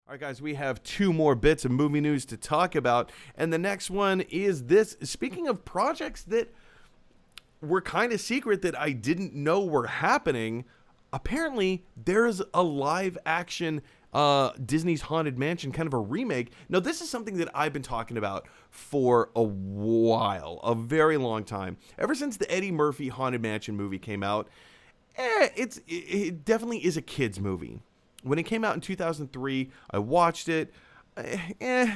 All right, guys, we have two more bits of movie news to talk about. And the next one is this. Speaking of projects that were kind of secret that I didn't know were happening, apparently there's a live action Disney's Haunted Mansion, kind of a remake. Now, this is something that I've been talking about for a while, a very long time. Ever since the Eddie Murphy Haunted Mansion movie came out, it definitely is a kid's movie. When it came out in 2003, I watched it. But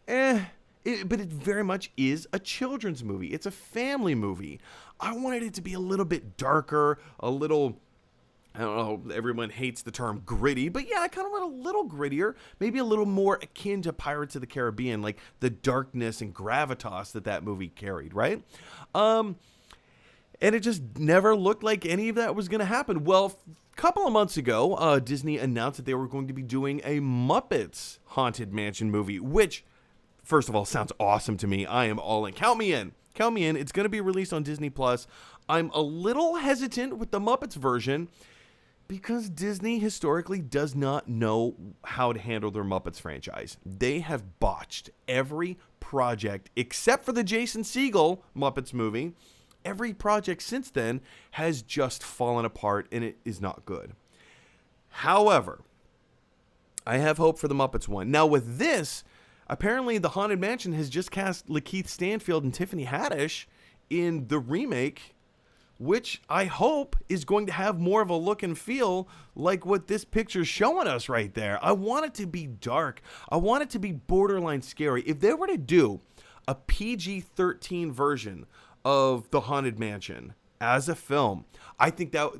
it very much is a children's movie. It's a family movie. I wanted it to be a little bit darker, a little, I don't know, everyone hates the term gritty, but yeah, I kind of went a little grittier, maybe a little more akin to Pirates of the Caribbean, like the darkness and gravitas that movie carried, right? And it just never looked like any of that was going to happen. Well, a couple of months ago, Disney announced that they were going to be doing a Muppets Haunted Mansion movie, which, first of all, sounds awesome to me. I am all in. Count me in. Count me in. It's going to be released on Disney+. I'm a little hesitant with the Muppets version because Disney historically does not know how to handle their Muppets franchise. They have botched every project except for the Jason Segel Muppets movie. Every project since then has just fallen apart, and it is not good. However, I have hope for the Muppets one. Now, with this, apparently the Haunted Mansion has just cast Lakeith Stanfield and Tiffany Haddish in the remake, which I hope is going to have more of a look and feel like what this picture's showing us right there. I want it to be dark. I want it to be borderline scary. If they were to do a PG-13 version of the Haunted Mansion as a film, I think that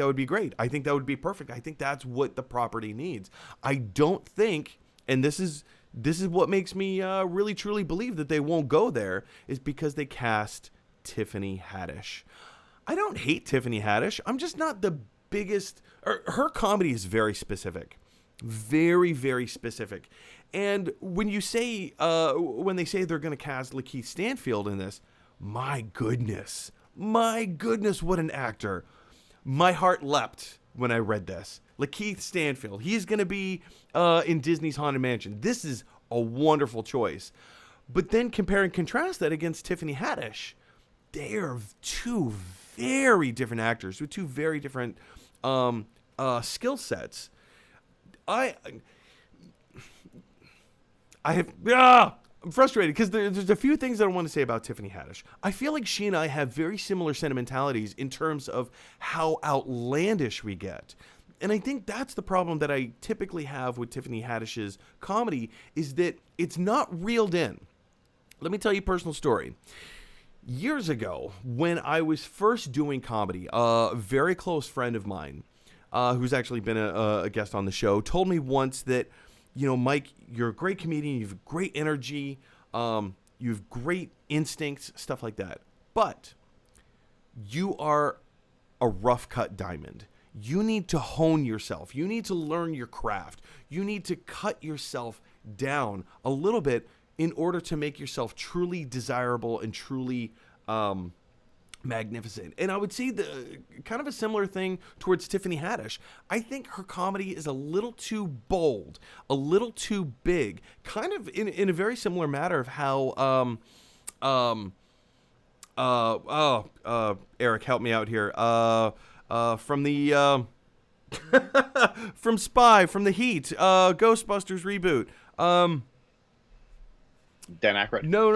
would be great. I think that would be perfect. I think that's what the property needs. I don't think, and this is what makes me really truly believe that they won't go there, is because they cast Tiffany Haddish. I don't hate Tiffany Haddish. I'm just not the biggest. Her comedy is very specific, very, very specific. And when they say they're going to cast Lakeith Stanfield in this, my goodness, what an actor. My heart leapt when I read this. Lakeith Stanfield, he's going to be in Disney's Haunted Mansion. This is a wonderful choice. But then compare and contrast that against Tiffany Haddish. They are two very different actors with two very different skill sets. I'm frustrated because there's a few things that I want to say about Tiffany Haddish. I feel like she and I have very similar sentimentalities in terms of how outlandish we get. And I think that's the problem that I typically have with Tiffany Haddish's comedy, is that it's not reeled in. Let me tell you a personal story. Years ago, when I was first doing comedy, a very close friend of mine, who's actually been a guest on the show, told me once that, Mike, you're a great comedian, you have great energy, you have great instincts, stuff like that. But you are a rough cut diamond. You need to hone yourself. You need to learn your craft. You need to cut yourself down a little bit in order to make yourself truly desirable and truly magnificent. And I would say kind of a similar thing towards Tiffany Haddish. I think her comedy is a little too bold, a little too big, kind of in a very similar matter of how Eric, help me out here. From the from Spy, from the Heat, Ghostbusters reboot. Dan Aykroyd. No.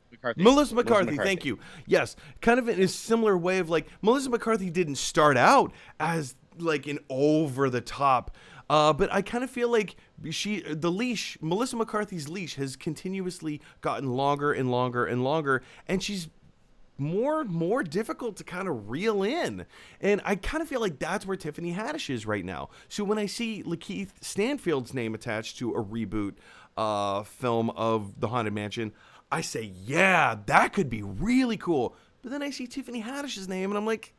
McCarthy. Melissa McCarthy, thank you. Yes, kind of in a similar way of like, Melissa McCarthy didn't start out as like an over the top, but I kind of feel like Melissa McCarthy's leash has continuously gotten longer and longer and longer, and she's more difficult to kind of reel in. And I kind of feel like that's where Tiffany Haddish is right now. So when I see Lakeith Stanfield's name attached to a reboot film of The Haunted Mansion, I say, yeah, that could be really cool. But then I see Tiffany Haddish's name and I'm like,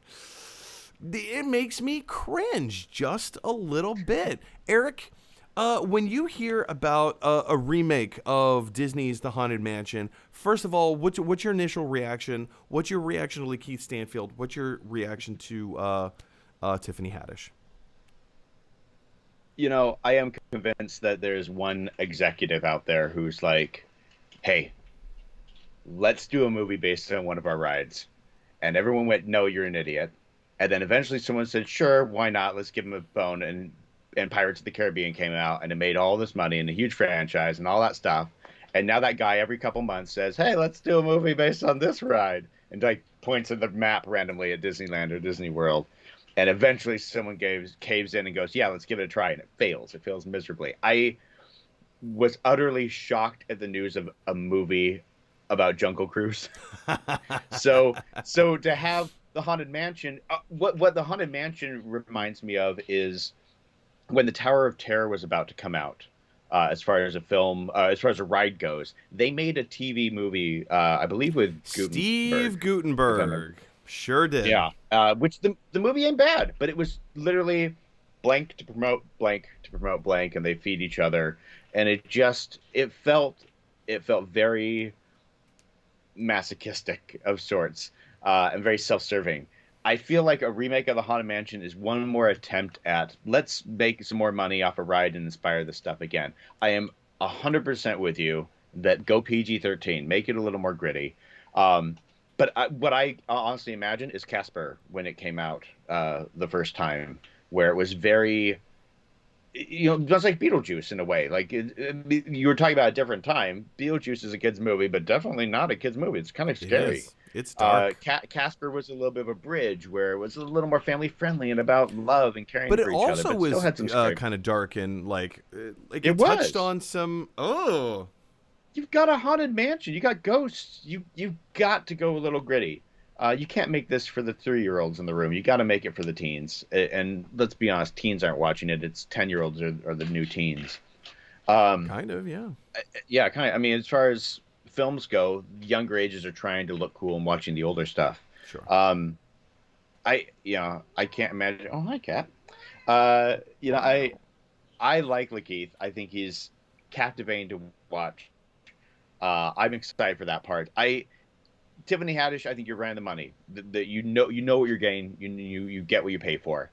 it makes me cringe just a little bit. Eric, when you hear about a remake of Disney's The Haunted Mansion, first of all, what's your initial reaction? What's your reaction to Lakeith Stanfield? What's your reaction to Tiffany Haddish? I am convinced that there's one executive out there who's like, "Hey, let's do a movie based on one of our rides." And everyone went, "No, you're an idiot." And then eventually someone said, "Sure, why not? Let's give him a bone." And Pirates of the Caribbean came out and it made all this money and a huge franchise and all that stuff. And now that guy every couple months says, "Hey, let's do a movie based on this ride," and like points at the map randomly at Disneyland or Disney World. And eventually someone caves in and goes, "Yeah, let's give it a try." And it fails. It fails miserably. I was utterly shocked at the news of a movie about Jungle Cruise. So to have the Haunted Mansion, what the Haunted Mansion reminds me of is when the Tower of Terror was about to come out. As far as a film, as far as a ride goes, they made a TV movie, I believe, with Steve Guttenberg. Sure did. Yeah, which the movie ain't bad, but it was literally blank to promote blank to promote blank, and they feed each other, and it felt very masochistic of sorts, and very self-serving. I feel like a remake of the Haunted Mansion is one more attempt at let's make some more money off a ride and inspire this stuff again. I am 100% with you that go PG-13, make it a little more gritty. But what I honestly imagine is Casper when it came out the first time, where it was very, just like Beetlejuice in a way. Like you were talking about a different time. Beetlejuice is a kid's movie, but definitely not a kid's movie. It's kind of scary. It's dark. Casper was a little bit of a bridge where it was a little more family friendly and about love and caring But for it each other. also But it was still had some kind of dark and like it It touched was. on some. Oh, You've got a haunted mansion. You got ghosts. You've got to go a little gritty. You can't make this for the 3-year-olds in the room. You got to make it for the teens. And let's be honest, teens aren't watching it. It's 10-year-olds are the new teens. kind of, yeah. Yeah, kind of. I mean, as far as films go, younger ages are trying to look cool and watching the older stuff. Sure. I can't imagine. Oh, hi, Cat. I like Lakeith. I think he's captivating to watch. I'm excited for that part. Tiffany Haddish, I think you're right on the money. You know what you're getting. You get what you pay for,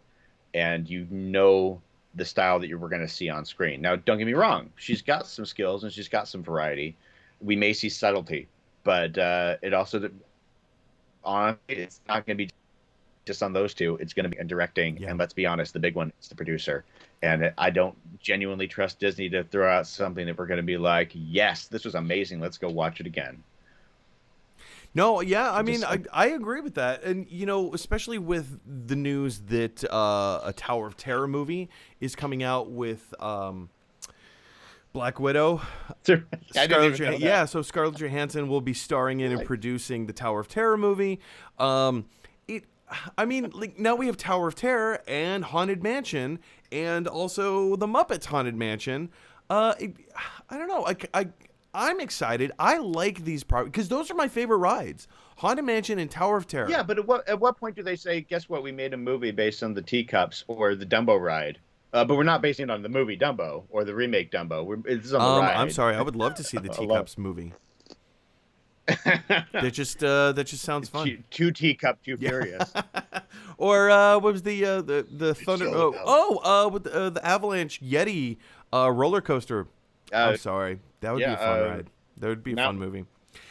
and you know the style that we're going to see on screen. Now, don't get me wrong. She's got some skills and she's got some variety. We may see subtlety, but it also, honestly, it's not going to be just on those two. It's going to be in directing, Yeah. and let's be honest, the big one is the producer. And I don't genuinely trust Disney to throw out something that we're going to be like, yes, this was amazing. Let's go watch it again. No, yeah, I mean, Just- I agree with that. And, especially with the news that a Tower of Terror movie is coming out with Black Widow. I didn't even know that. Yeah, so Scarlett Johansson will be starring in and producing the Tower of Terror movie. Now we have Tower of Terror and Haunted Mansion and also the Muppets Haunted Mansion. I don't know. I'm excited. I like these because those are my favorite rides. Haunted Mansion and Tower of Terror. Yeah, but at what point do they say, guess what, we made a movie based on the Teacups or the Dumbo ride? But we're not basing it on the movie Dumbo or the remake Dumbo. This is on the ride. I'm sorry. I would love to see the Teacups movie. That just sounds fun. Two Teacup, Too Furious. Or what was the Thunder? With the Avalanche Yeti roller coaster. I'm sorry. That would be a fun ride. That would be a fun movie.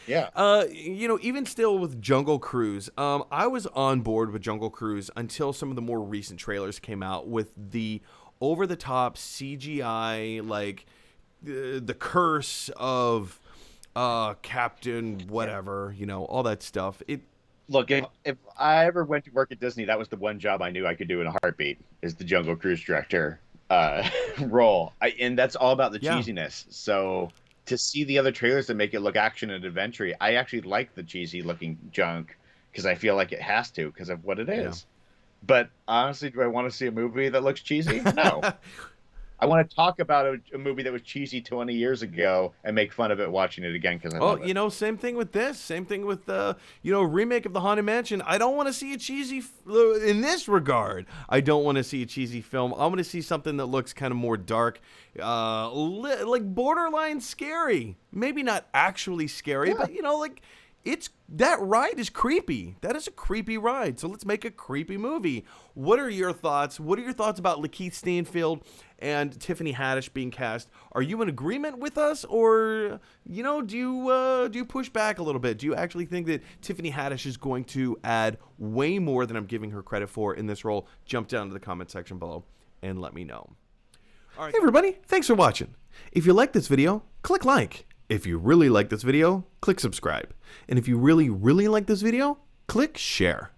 Yeah. Even still with Jungle Cruise, I was on board with Jungle Cruise until some of the more recent trailers came out with the over-the-top CGI, like the curse of Captain whatever, all that stuff. Look, if I ever went to work at Disney, that was the one job I knew I could do in a heartbeat, is the Jungle Cruise director role. And that's all about the cheesiness. So to see the other trailers that make it look action and adventure, I actually like the cheesy looking junk because I feel like it has to because of what it is. Yeah. But honestly, do I want to see a movie that looks cheesy? No. I want to talk about a movie that was cheesy 20 years ago and make fun of it watching it again because I love it. Same thing with this. Same thing with remake of the Haunted Mansion. I don't want to see a cheesy in this regard. I don't want to see a cheesy film. I want to see something that looks kind of more dark, like borderline scary. Maybe not actually scary, but that ride is creepy. That is a creepy ride. So let's make a creepy movie. What are your thoughts? What are your thoughts about Lakeith Stanfield and Tiffany Haddish being cast? Are you in agreement with us, or do you push back a little bit? Do you actually think that Tiffany Haddish is going to add way more than I'm giving her credit for in this role? Jump down to the comment section below and let me know. All right, hey everybody, thanks for watching. If you like this video, click like. If you really like this video, click subscribe. And if you really, really like this video, click share.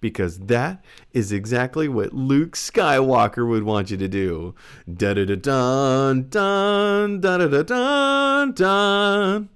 Because that is exactly what Luke Skywalker would want you to do. Da da da dun dun da da da dun dun.